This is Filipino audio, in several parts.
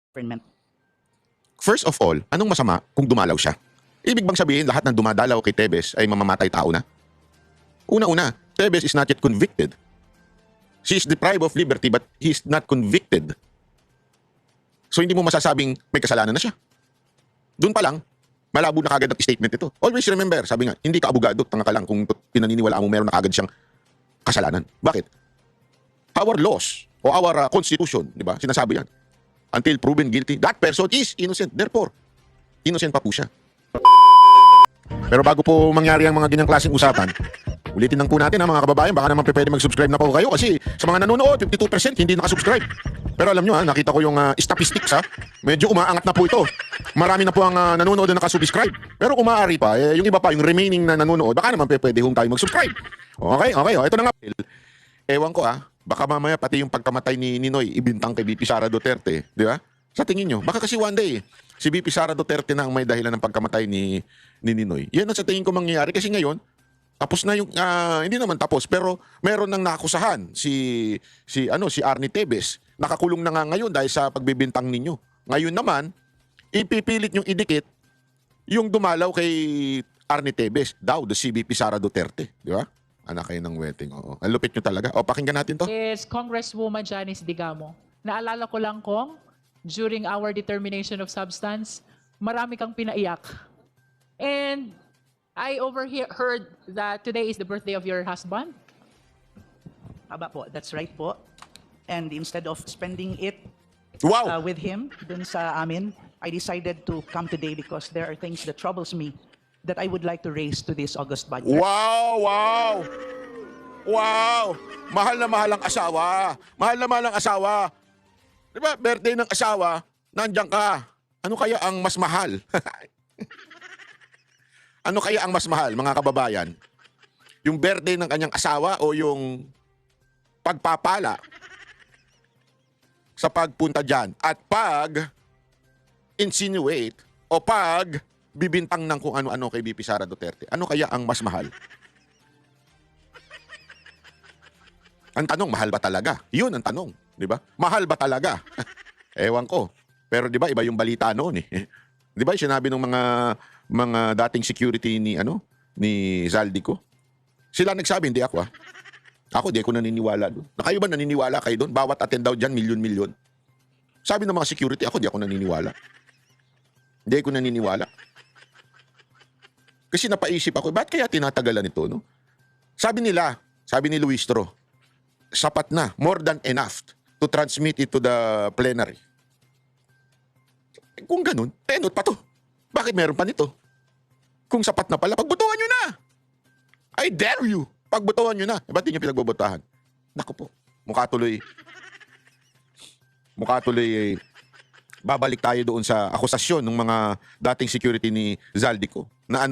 government. First of all, anong masama kung dumalaw siya? Ibig bang sabihin lahat ng dumadalaw kay Tebes ay mamamatay tao na? Una-una, Tebes is not yet convicted. She is deprived of liberty but he is not convicted. So hindi mo masasabing may kasalanan na siya. Doon pa lang, malabo na kagad ang statement ito. Always remember, sabi nga, hindi ka abogado, tanga ka lang kung pinaniniwalaan mo meron na kagad siyang kasalanan. Bakit? Our laws o our constitution, di ba? Sinasabi yan. Until proven guilty, that person is innocent. Therefore, innocent pa po siya. Pero bago po mangyari ang mga ganyang klaseng usapan, ulitin lang po natin mga kababayan, baka naman pwede mag-subscribe na po kayo kasi sa mga nanonood, 52% hindi nakasubscribe. Pero alam nyo nakita ko yung statistics medyo umaangat na po ito. Marami na po ang nanonood na nakasubscribe. Pero kung maaari pa, yung iba pa, yung remaining na nanonood, baka naman pwede tayo mag-subscribe. Okay, ito na nga. Ewan ko baka mamaya pati yung pagkamatay ni Ninoy ibintang kay VP Sara Duterte, di ba? Sa tingin nyo, baka kasi one day si VP Sara Duterte na ang may dahilan ng pagkamatay ni Ninoy. Yan ang sa tingin ko mangyayari kasi ngayon tapos na yung hindi naman tapos pero meron nang nakusahan si Arnie Tebes. Nakakulong na nga ngayon dahil sa pagbibintang ninyo. Ngayon naman ipipilit yung idikit yung dumalaw kay Arnie Tebes daw the CVP Sara Duterte, di ba? Anak kayo ng wedding. Oo. Ang lupit nyo talaga. O, pakinggan natin to. Is Congresswoman Janice Digamo. Naalala ko lang kong during our determination of substance, marami kang pinaiyak. And I overheard that today is the birthday of your husband. Aba po, that's right po. And instead of spending it Wow! with him dun sa amin, I decided to come today because there are things that troubles me that I would like to raise to this August budget. Wow! Wow! Wow! Mahal na mahal ang asawa. Mahal na mahal ang asawa. Di ba, birthday ng asawa, nandiyan ka. Ano kaya ang mas mahal? Ano kaya ang mas mahal, mga kababayan? Yung birthday ng kanyang asawa o yung pagpapala sa pagpunta dyan at pag-insinuate o pag-bibintang ng kung ano-ano kay VP Sara Duterte? Ano kaya ang mas mahal? Ang tanong, mahal ba talaga? Yun ang tanong, di ba? Mahal ba talaga? Ewan ko. Pero di ba, iba yung balita noon eh. Di ba, sinabi ng mga dating security ni Zaldico? Sila nagsabi, hindi ako Ako, di ako naniniwala doon. Na kayo ba naniniwala kayo doon? Bawat attend daw dyan, milyon-milyon. Sabi ng mga security, ako, di ako naniniwala. Hindi ako naniniwala. Kasi napaisip ako, ba't kaya tinatagalan ito, no? Sabi ni Luistro, sapat na, more than enough to transmit it to the plenary. Kung ganun, tenot pa to. Bakit meron pa nito? Kung sapat na pala, pagbotohan nyo na! I dare you! Pagbotohan nyo na. Ba't di nyo pinagbobotahan? Naku po, mukha tuloy babalik tayo doon sa akusasyon ng mga dating security ni Zaldico na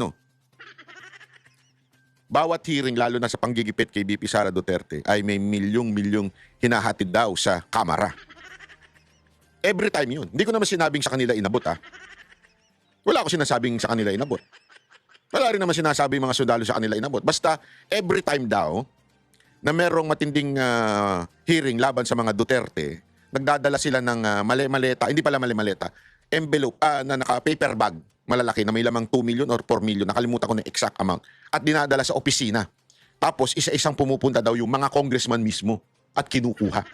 bawat hearing, lalo na sa panggigipit kay VP Sara Duterte, ay may milyong-milyong hinahatid daw sa kamara. Every time yun. Hindi ko naman sinabing sa kanila inabot Wala ko sinasabing sa kanila inabot. Wala rin naman sinasabi mga sundalo sa kanila inabot. Basta every time daw na merong matinding hearing laban sa mga Duterte, nagdadala sila ng mali-maleta, hindi pala mali-maleta, envelope na naka-paper bag, malalaki na may lamang 2 million or 4 million, nakalimutan ko na exact amount, at dinadala sa opisina. Tapos isa-isang pumupunta daw yung mga congressman mismo at kinukuha.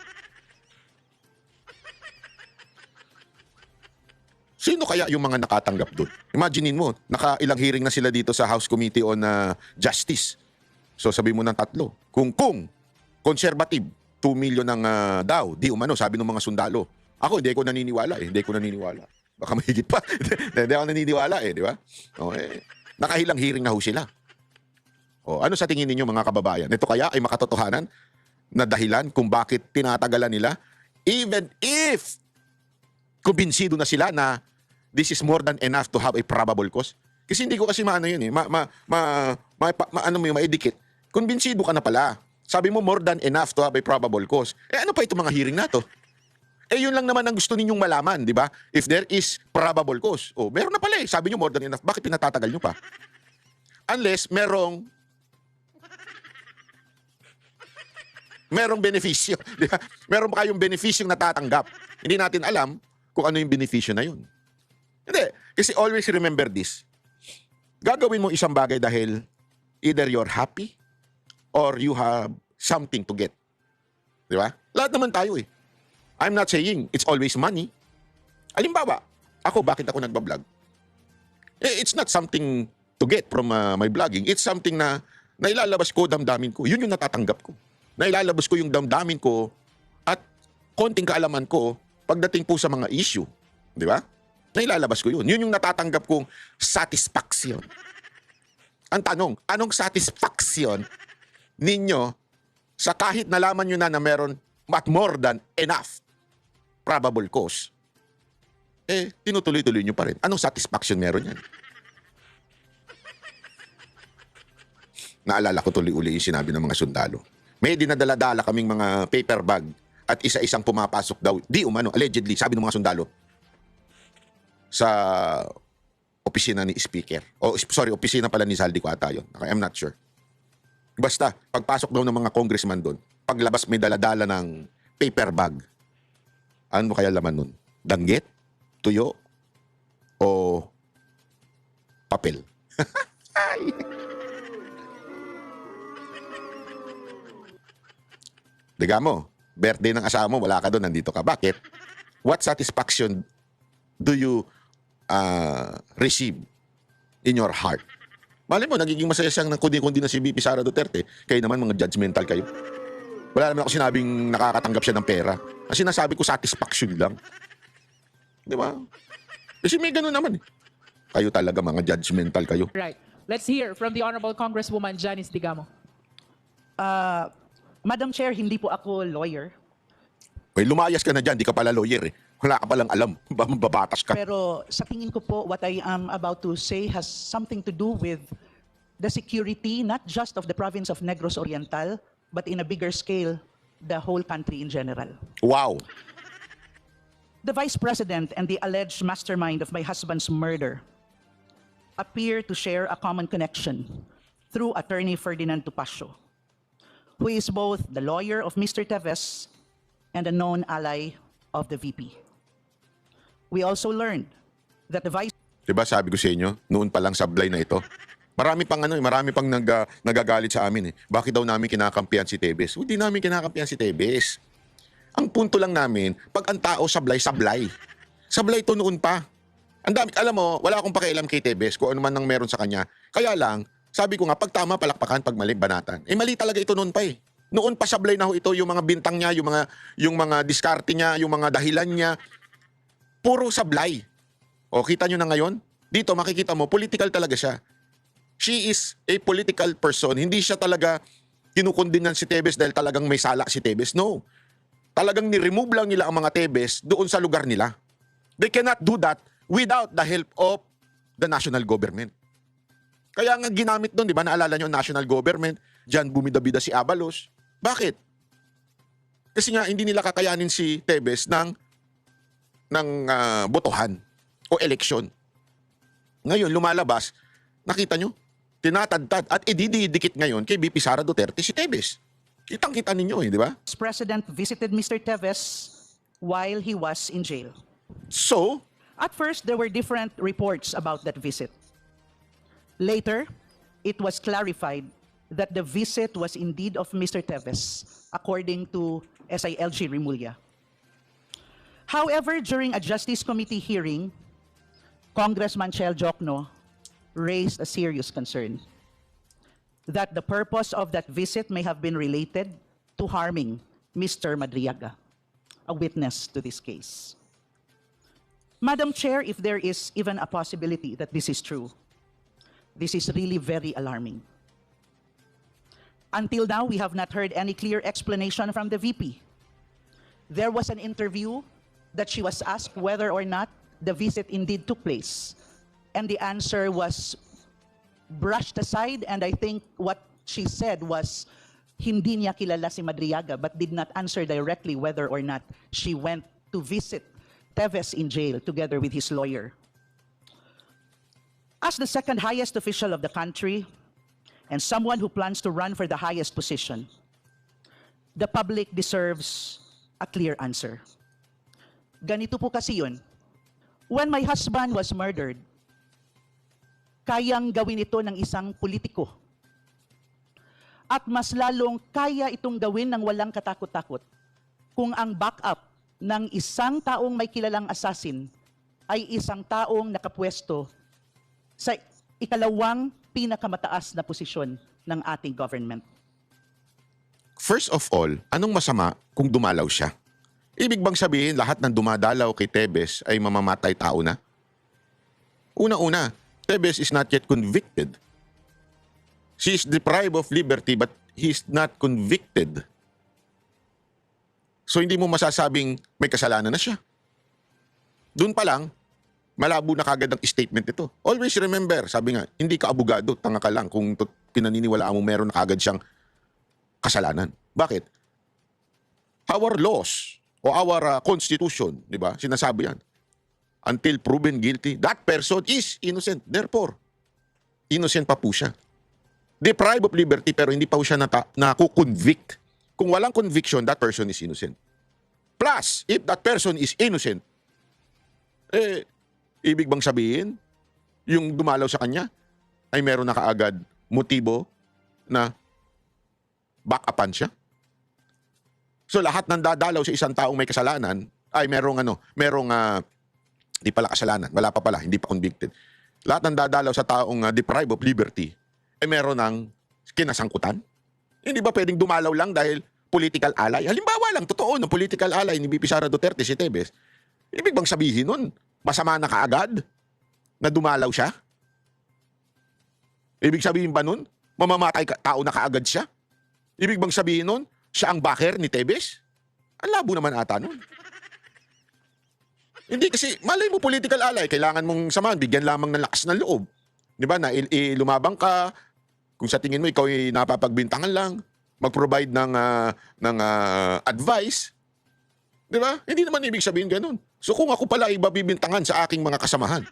Sino kaya yung mga nakatanggap doon? Imaginein mo, nakailang hearing na sila dito sa House Committee on Justice. So sabi mo ng 3. Kung conservative, 2 million ang daw, di umano, sabi ng mga sundalo. Ako, hindi ko naniniwala Hindi ko naniniwala. Baka mahigit pa. Hindi ako naniniwala di ba? Nakahilang hearing na ho sila. Ano sa tingin ninyo mga kababayan? Ito kaya ay makatotohanan na dahilan kung bakit tinatagalan nila? Even if kumbinsido na sila na this is more than enough to have a probable cause. Kasi hindi ko kasi maano yun maidikit. Kumbinsido ka na pala. Sabi mo more than enough to have a probable cause. Ano pa itong mga hearing na to? Yun lang naman ang gusto ninyong malaman, di ba? If there is probable cause. Meron na pala Sabi niyo more than enough. Bakit pinatatagal niyo pa? Unless merong benepisyo. Di ba? Meron pa kayong benepisyong natatanggap. Hindi natin alam kung ano yung benepisyo na yun. Hindi. Kasi always remember this. Gagawin mo isang bagay dahil either you're happy or you have something to get. Di ba? Lahat naman tayo eh. I'm not saying it's always money. Halimbawa, ako, bakit ako nagbablog? It's not something to get from my blogging. It's something na nailalabas ko, damdamin ko. Yun yung natatanggap ko. Nailalabas ko yung damdamin ko at konting kaalaman ko pagdating po sa mga issue. Di ba? Nailalabas ko yun. Yun yung natatanggap kong satisfaction. Ang tanong, anong satisfaction ninyo sa kahit nalaman nyo na meron but more than enough probable cause? Tinutuloy-tuloy nyo pa rin. Anong satisfaction meron yan? Naalala ko tuloy-uli yung sinabi ng mga sundalo. May dinadala-dala kaming mga paper bag at isa-isang pumapasok daw, di umano, allegedly, sabi ng mga sundalo, sa opisina ni Speaker. Opisina pala ni Zaldi ko ata yun. I'm not sure. Basta, pagpasok daw ng mga congressman doon, paglabas may daladala ng paper bag. Ano kaya laman nun? Danggit? Tuyo? O papel? Ay! Diga mo, birthday ng asawa mo, wala ka doon, nandito ka. Bakit? What satisfaction do you receive in your heart? Malay mo, nagiging masaya siyang kundi-kundi na si VP Sara Duterte. Kayo naman, mga judgmental kayo. Wala naman ako sinabing nakakatanggap siya ng pera. Ang sinasabi ko, satisfaction lang. Di ba? Kasi may ganun naman eh. Kayo talaga, mga judgmental kayo. Right. Let's hear from the Honorable Congresswoman Janice Digamo. Madam Chair, hindi po ako lawyer. Lumayas ka na dyan, di ka pala lawyer eh. Wala ka palang alam, babatas ka. Pero sa tingin ko po, what I am about to say has something to do with the security, not just of the province of Negros Oriental, but in a bigger scale, the whole country in general. Wow. The Vice President and the alleged mastermind of my husband's murder appear to share a common connection through Attorney Ferdinand Tupacio, who is both the lawyer of Mr. Teves and a known ally of the VP. We also learned that the Vice Diba sabi ko sa inyo, noon pa lang sablay na ito. Marami pang nagagalit sa amin eh. Bakit daw namin kinakampihan si Teves? Hindi namin kinakampihan si Teves. Ang punto lang namin, pag ang tao sablay. Sablay ito noon pa. Ang dami, alam mo, wala akong pakialam kay Teves kung ano man nang meron sa kanya. Kaya lang, sabi ko nga, pag tama, palakpakan, pag mali, banatan. Mali talaga ito noon pa eh. Noon pa sablay na ho ito, yung mga bintang niya, yung mga diskarte niya, yung mga dahilan niya. Puro sablay. O, kita nyo na ngayon? Dito, makikita mo, political talaga siya. She is a political person. Hindi siya talaga kinukundinan si Teves dahil talagang may sala si Teves. No. Talagang ni-remove lang nila ang mga Teves doon sa lugar nila. They cannot do that without the help of the national government. Kaya nga ginamit doon, di ba? Naalala nyo, national government, dyan bumida-bida si Abalos. Bakit? Kasi nga, hindi nila kakayanin si Teves ng botohan o eleksyon. Ngayon, lumalabas, nakita nyo, tinatadtad at ididikit ngayon kay VP Sara Duterte si Teves. Kitang-kita ninyo eh, di ba? President visited Mr. Teves while he was in jail. So, At first, there were different reports about that visit. Later, it was clarified that the visit was indeed of Mr. Teves, according to SILG Rimulya. However, during a Justice Committee hearing, Congressman Chel Jokno raised a serious concern that the purpose of that visit may have been related to harming Mr. Madriaga, a witness to this case. Madam Chair, if there is even a possibility that this is true, this is really very alarming. Until now, we have not heard any clear explanation from the VP. There was an interview that she was asked whether or not the visit indeed took place. And the answer was brushed aside, and I think what she said was hindi niya kilala si Madriaga, but did not answer directly whether or not she went to visit Teves in jail together with his lawyer. As the second highest official of the country, and someone who plans to run for the highest position, the public deserves a clear answer. Ganito po kasi yun. When my husband was murdered, kayang gawin ito ng isang politiko. At mas lalong kaya itong gawin ng walang katakot-takot kung ang backup ng isang taong may kilalang assassin ay isang taong nakapwesto sa ikalawang pinakamataas na posisyon ng ating government. First of all, anong masama kung dumalaw siya? Ibig bang sabihin lahat ng dumadalaw kay Tebes ay mamamatay tao na? Una-una, Tebes is not yet convicted. She is deprived of liberty but he is not convicted. So hindi mo masasabing may kasalanan na siya. Doon pa lang, malabo na kagad ang statement ito. Always remember, sabi nga, hindi ka abogado, tanga ka lang kung pinaniniwalaan mo meron na kagad siyang kasalanan. Bakit? Our laws o our constitution, di ba? Sinasabi yan. Until proven guilty, that person is innocent. Therefore, innocent pa po siya. Deprived of liberty pero hindi pa po siya naku-convict. Kung walang conviction, that person is innocent. Plus, if that person is innocent, ibig bang sabihin, yung dumalaw sa kanya ay meron na kaagad motibo na back-upan siya? So lahat ng dadalaw sa isang taong may kasalanan ay di pala kasalanan, wala pa pala, hindi pa convicted. Lahat ng dadalaw sa taong deprived of liberty ay meron ng kinasangkutan. Hindi ba pwedeng dumalaw lang dahil political ally? Halimbawa lang, totoo, no, political ally ni VP Sara Duterte si Tebes. Ibig bang sabihin nun, masama na kaagad na dumalaw siya? Ibig sabihin ba nun, mamamatay tao na kaagad siya? Ibig bang sabihin nun, siya ang backer ni Tebes? Ang labo naman ata nun. Hindi kasi, malay mo political ally, kailangan mong samahan, bigyan lamang ng lakas ng loob. Di ba, na lumabang ka, kung sa tingin mo ikaw ay napapagbintangan lang, mag-provide ng advice. Di ba? Hindi naman ibig sabihin ganun. So kung ako pala ay babibintangan sa aking mga kasamahan,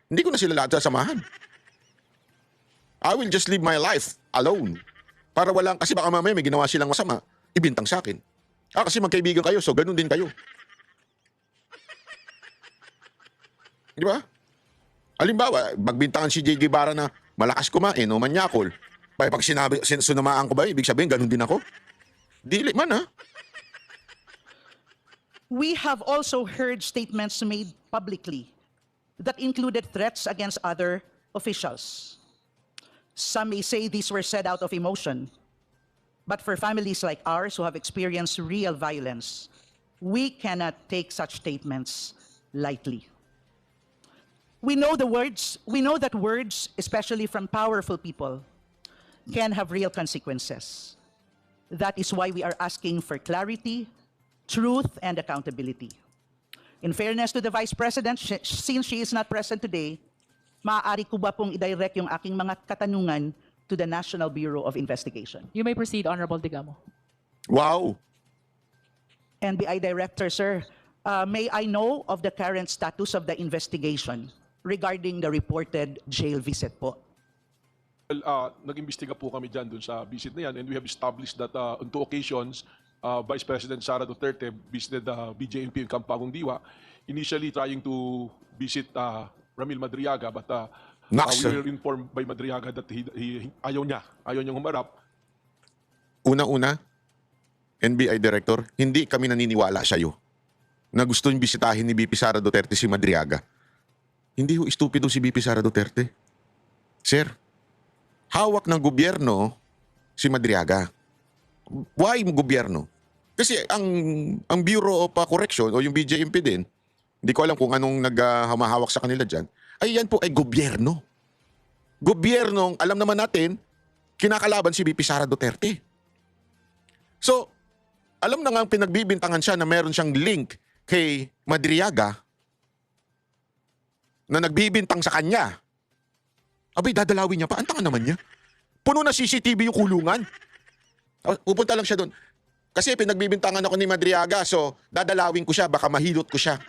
hindi ko na sila lahat sasamahan. I will just live my life alone. Para walang, kasi baka mamaya may ginawa silang masama, ibintang sa akin. Kasi magkaibigan kayo, so ganun din kayo. Di ba? Halimbawa, magbintangan si J. Guevara na malakas kumain o manyakol. Pag sunamaan ko ba, ibig sabihin, ganun din ako? Dili man, ha? We have also heard statements made publicly that included threats against other officials. Some may say these were said out of emotion, but for families like ours who have experienced real violence, we cannot take such statements lightly. We know that words, especially from powerful people, can have real consequences. That is why we are asking for clarity, truth, and accountability. In fairness to the Vice President, since she is not present today, maaari ko ba pong i-direct yung aking mga katanungan to the National Bureau of Investigation? You may proceed, Honorable Digamo. Wow! NBI Director, sir, may I know of the current status of the investigation regarding the reported jail visit po? Well, nag-imbestiga po kami dyan dun sa visit na yan, and we have established that on 2 occasions, Vice President Sara Duterte visited BJMP in Campagong Diwa, initially trying to visit Ramil Madriaga, but we were informed by Madriaga that ayaw niyang humarap. Una-una, NBI Director, hindi kami naniniwala sa'yo na gusto niyong bisitahin ni VP Sara Duterte si Madriaga. Hindi ho estupido si VP Sara Duterte. Sir, hawak ng gobyerno si Madriaga. Why gobyerno? Kasi ang Bureau of Correction o yung BJMP din, hindi ko alam kung anong naghamahawak sa kanila dyan, ay yan po ay gobyerno. Gobyernong, alam naman natin, kinakalaban si VP Sara Duterte. So, alam na nga pinagbibintangan siya na meron siyang link kay Madriaga na nagbibintang sa kanya. Abay, dadalawin niya pa. Ang tanga naman niya. Puno na CCTV yung kulungan. Pupunta lang siya doon. Kasi pinagbibintangan ako ni Madriaga, so dadalawin ko siya, baka mahilot ko siya.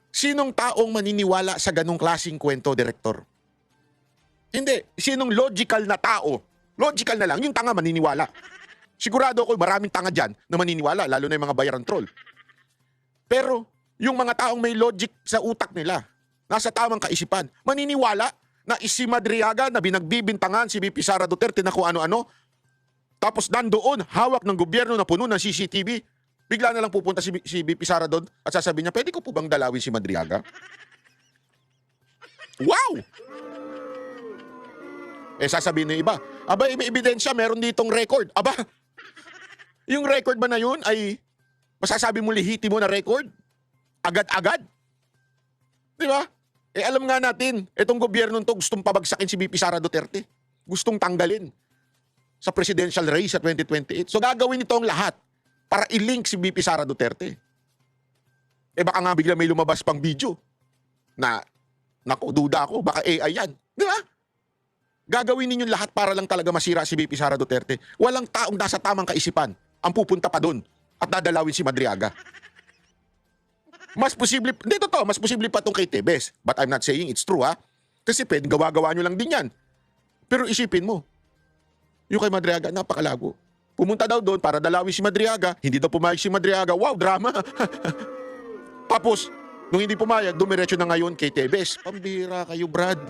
Sinong taong maniniwala sa ganong klaseng kwento, Direktor? Hindi. Sinong logical na tao? Logical na lang, yung tanga maniniwala. Sigurado ako maraming tanga dyan na maniniwala, lalo na yung mga bayaran troll. Pero yung mga taong may logic sa utak nila, nasa tamang kaisipan, maniniwala na si Madriaga na binagbibintangan si VP Sara Duterte na kung ano-ano, tapos nandoon, hawak ng gobyerno na puno ng CCTV, bigla na lang pupunta si VP Sara doon at sasabihin niya, pwede ko po bang dalawin si Madriaga? Wow! Sasabihin ng iba, aba, may ebidensya, meron ditong record. Aba, yung record ba na yun ay masasabi mo lihiti mo na record? Agad-agad? Di ba? Alam nga natin, itong gobyerno to gustong pabagsakin si VP Sara Duterte. Gustong tanggalin sa presidential race sa 2028. So gagawin nito ang lahat para i-link si VP Sara Duterte. Baka nga bigla may lumabas pang video na, naku, duda ako, baka AI yan. Di ba? Gagawin ninyo lahat para lang talaga masira si VP Sara Duterte. Walang taong nasa tamang kaisipan ang pupunta pa doon at dadalawin si Madriaga. Mas posible, dito to, mas posible pa itong kay Tebes. But I'm not saying it's true, ha? Kasi pwedeng gawa-gawa nyo lang din yan. Pero isipin mo, yung kay Madriaga, napakalago. Pumunta daw doon para dalawin si Madriaga, hindi daw pumayag si Madriaga. Wow, drama! Tapos, nung hindi pumayag, dumiretso na ngayon kay Tebes. Pambira kayo, Brad.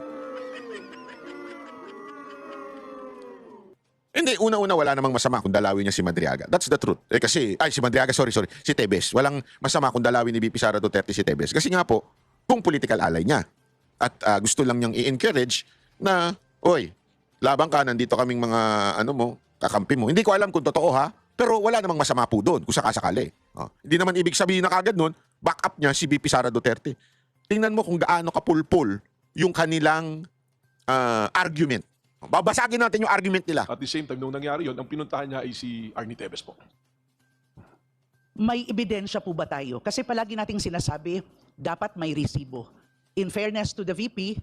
Hindi, una-una wala namang masama kung dalawin niya si Madriaga. That's the truth. Si Madriaga, sorry, si Tebes. Walang masama kung dalawin ni VP Sara Duterte si Tebes. Kasi nga po, kung political ally niya. At gusto lang niyang i-encourage na, oy, labang ka, nandito kaming mga, kakampi mo. Hindi ko alam kung totoo, ha? Pero wala namang masama po doon, kung sakasakali. Hindi naman ibig sabihin na kagad noon, back up niya si VP Sara Duterte. Tingnan mo kung gaano kapulpul yung kanilang argument. Babasagin natin yung argument nila. At the same time, nung nangyari yon, ang pinuntahan niya ay si Arnie Tevez po. May ebidensya po ba tayo? Kasi palagi nating sinasabi, dapat may resibo. In fairness to the VP,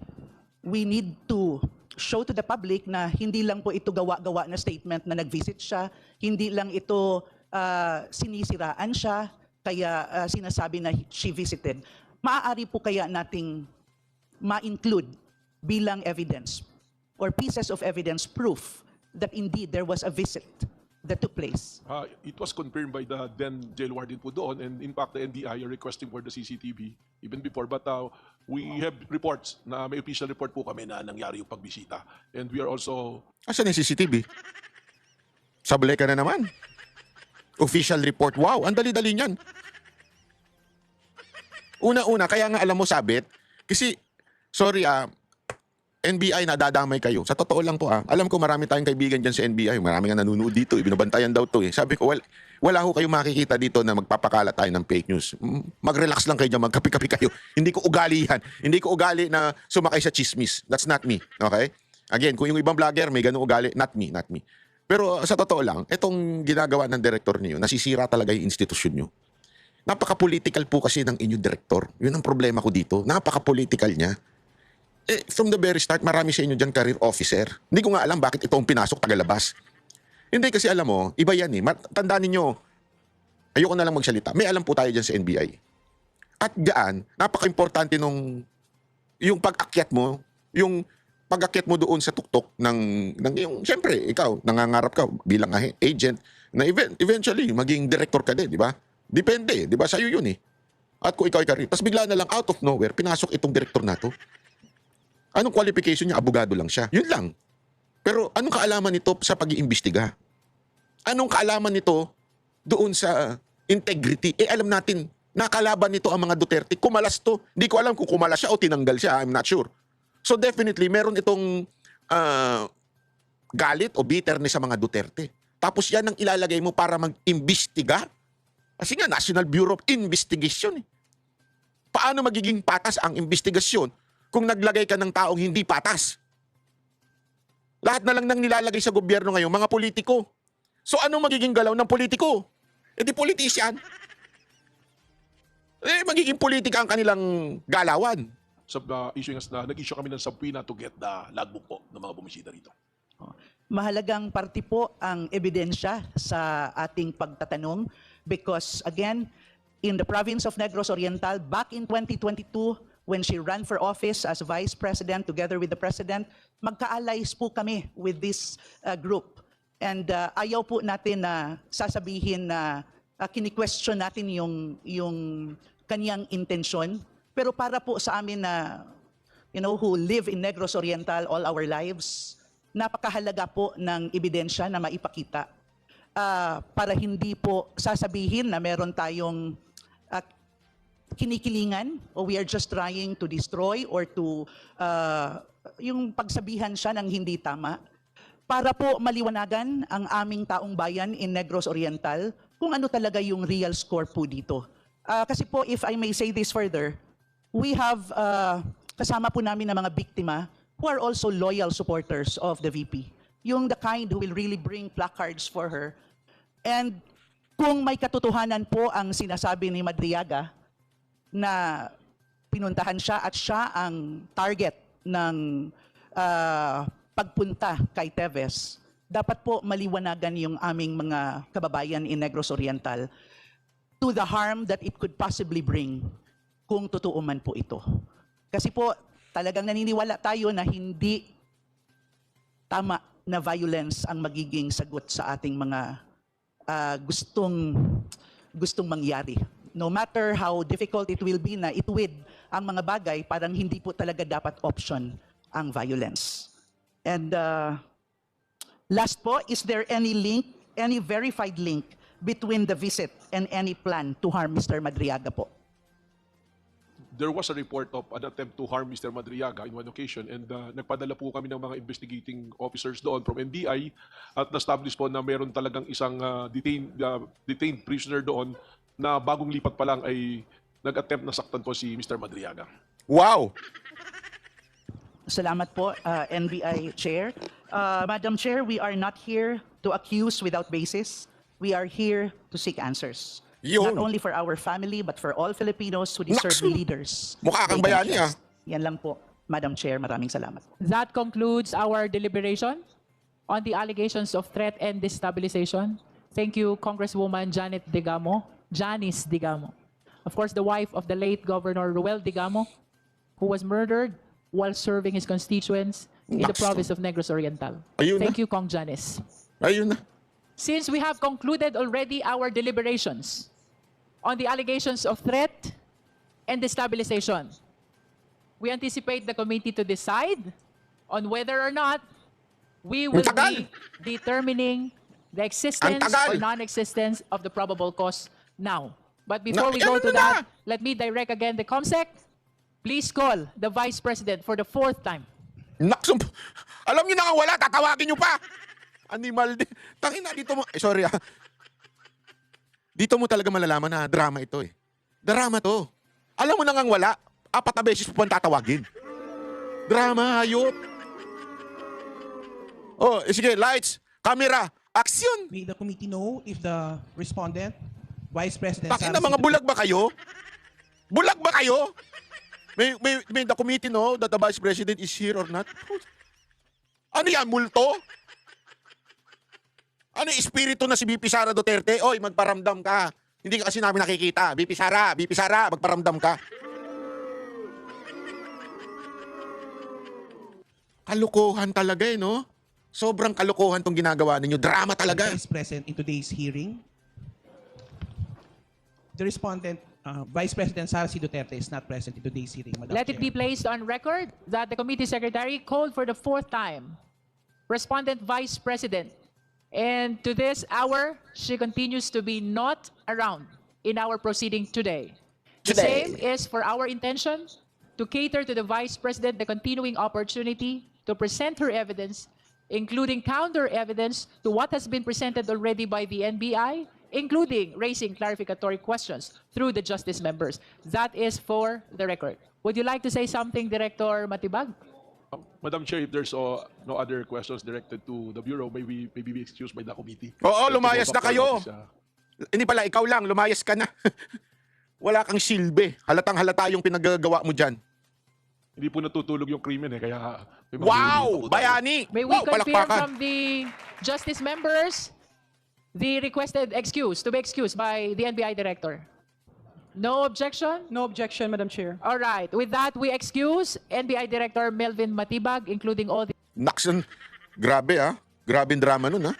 we need to show to the public na hindi lang po ito gawa-gawa na statement na nag-visit siya, hindi lang ito sinisiraan siya, kaya sinasabi na she visited. Maaari po kaya nating ma-include bilang evidence or pieces of evidence proof that indeed there was a visit that took place. It was confirmed by the then jail warden po doon, and in fact the NBI are requesting for the CCTV even before, but we have reports na may official report po kami na nangyari yung pagbisita, and we are also Asan yung CCTV? Sablay ka na naman. Official report. Wow, ang dali-dali niyan. Una-una, kaya nga alam mo, Sabit, kasi, sorry NBI, nadadamay kayo. Sa totoo lang po alam ko marami tayong kaibigan dyan sa NBI. Marami nga nanonood dito. Binabantayan daw to. Sabi ko, wala ho kayong makikita dito na magpapakala tayo ng fake news. Mag-relax lang kayo dyan, magkapi-kapi kayo. Hindi ko ugali yan. Hindi ko ugali na sumakay sa chismis. That's not me. Okay? Again, kung yung ibang vlogger may ganung ugali, not me. Pero sa totoo lang, itong ginagawa ng director niyo, nasisira talaga yung institusyon niyo. Napaka-political po kasi ng inyong director. Yun ang problema ko dito. Napaka-political niya. From the very start, marami sa inyo dyan career officer. Hindi ko nga alam bakit ito ang pinasok tagalabas. Hindi kasi alam mo, iba yan Tandaan ninyo, ayoko na lang magsalita. May alam po tayo dyan sa NBI. At gaan, napaka-importante nung yung pag-akyat mo, doon sa tuktok ng yung, siyempre, ikaw, nangangarap ka bilang agent, na eventually, maging director ka din, di ba? Depende, di ba? Sa'yo yun At kung ikaw ay career, tapos bigla na lang out of nowhere, pinasok itong director na to. Anong qualification niya? Abogado lang siya. Yun lang. Pero anong kaalaman nito sa pag-iimbestiga? Anong kaalaman nito doon sa integrity? Alam natin, nakalaban nito ang mga Duterte. Kumalas to. Hindi ko alam kung kumalas siya o tinanggal siya. I'm not sure. So definitely, meron itong galit o bitterness sa mga Duterte. Tapos yan ang ilalagay mo para mag-imbestiga. Kasi nga, National Bureau of Investigation. Paano magiging patas ang investigasyon kung naglagay ka ng taong hindi patas? Lahat na lang nang nilalagay sa gobyerno ngayon, mga politiko. So anong magiging galaw ng politiko? Di politician. Magiging politika ang kanilang galawan. sa issue na nag-issue kami ng subpoena to get the logbook po ng mga bumisita rito. Mahalagang parte po ang ebidensya sa ating pagtatanong because again, in the province of Negros Oriental, back in 2022, when she ran for office as Vice President together with the President, magka-allies po kami with this group. And ayaw po natin na sasabihin na kini-question natin yung kanyang intensyon. Pero para po sa amin na, who live in Negros Oriental all our lives, napakahalaga po ng ebidensya na maipakita para hindi po sasabihin na meron tayong kinikilingan o we are just trying to destroy or to yung pagsabihan siya ng hindi tama. Para po maliwanagan ang aming taong bayan in Negros Oriental kung ano talaga yung real score po dito. Kasi po, if I may say this further, we have kasama po namin ng mga biktima who are also loyal supporters of the VP. Yung the kind who will really bring placards for her. And kung may katotohanan po ang sinasabi ni Madriaga na pinuntahan siya at siya ang target ng pagpunta kay Teves, dapat po maliwanagan yung aming mga kababayan in Negros Oriental to the harm that it could possibly bring kung totoo man po ito. Kasi po talagang naniniwala tayo na hindi tama na violence ang magiging sagot sa ating mga gustong mangyari. No matter how difficult it will be na ituwid ang mga bagay, parang hindi po talaga dapat option ang violence. And last po, is there any link, any verified link between the visit and any plan to harm Mr. Madriaga po? There was a report of an attempt to harm Mr. Madriaga in one occasion, and nagpadala po kami ng mga investigating officers doon from NBI at na-establish po na meron talagang isang detained prisoner doon na bagong lipat pa lang ay nag-attempt na saktan po si Mr. Madriaga. Wow! Salamat po, NBI Chair. Madam Chair, we are not here to accuse without basis. We are here to seek answers. Yun. Not only for our family, but for all Filipinos who deserve Naksu! leaders. Mukha kang they can bayani, trust. Yan lang po, Madam Chair. Maraming salamat. That concludes our deliberation on the allegations of threat and destabilization. Thank you, Congresswoman Janice Digamo. Of course, the wife of the late Governor Ruel Digamo, who was murdered while serving his constituents in the Naksu! province of Negros Oriental. Ayun Thank na. you, Kong Janice. Ayun na. Since we have concluded already our deliberations on the allegations of threat and destabilization, we anticipate the committee to decide on whether or not we will Ang tagal! be determining the existence tagal! or non-existence of the probable cause now. But before we Yan go to na! that, let me direct again the COMSEC. Please call the Vice President for the 4th time. Naksum! Alam niyo na nga wala, tatawagin niyo pa! Animal din. Tangin na, dito mo... sorry ah. Dito mo talaga malalaman na drama ito eh. Drama to. Alam mo na nga wala, 4 na beses po pang tatawagin. Drama, hayop. Oh, sige, lights, camera, action! May the committee know if the respondent, Vice President Takin Sara na mga Cito- bulag ba kayo? Bulag ba kayo? May the committee know that the Vice President is here or not? Ano yan, multo? Ano yung espiritu na si BP Sara Duterte? Oy, magparamdam ka. Hindi ka kasi namin nakikita. BP Sara, magparamdam ka. Kalukuhan talaga eh, no? Sobrang kalukuhan tong ginagawa ninyo. Drama talaga. is present in today's hearing. The respondent, Vice President Sara C. Duterte, is not present in today's hearing, Madam Let it Chair. be placed on record that the committee secretary called for the 4th time Respondent Vice President. And to this hour, she continues to be not around in our proceeding today. The same is for our intention to cater to the Vice President the continuing opportunity to present her evidence, including counter evidence to what has been presented already by the NBI, including raising clarificatory questions through the justice members. That is for the record. Would you like to say something, Director Matibag? Madam Chair, if there's no other questions directed to the Bureau, maybe be excused by the committee. Oo, lumayas na kayo. Sa- Hindi pala, ikaw lang, lumayas ka na. Wala kang silbi. Halatang halata yung pinagagawa mo dyan. Hindi po natutulog yung krimen eh, kaya... may mga Wow! nililito po tayo. Bayani! May we Wow, confirm palakpakan! from the justice members the requested excuse to be excused by the NBI Director? No objection? No objection, Madam Chair. All right. With that, we excuse NBI Director Melvin Matibag, including all the Naksan. Grabe ah. Grabe ang drama nun ah.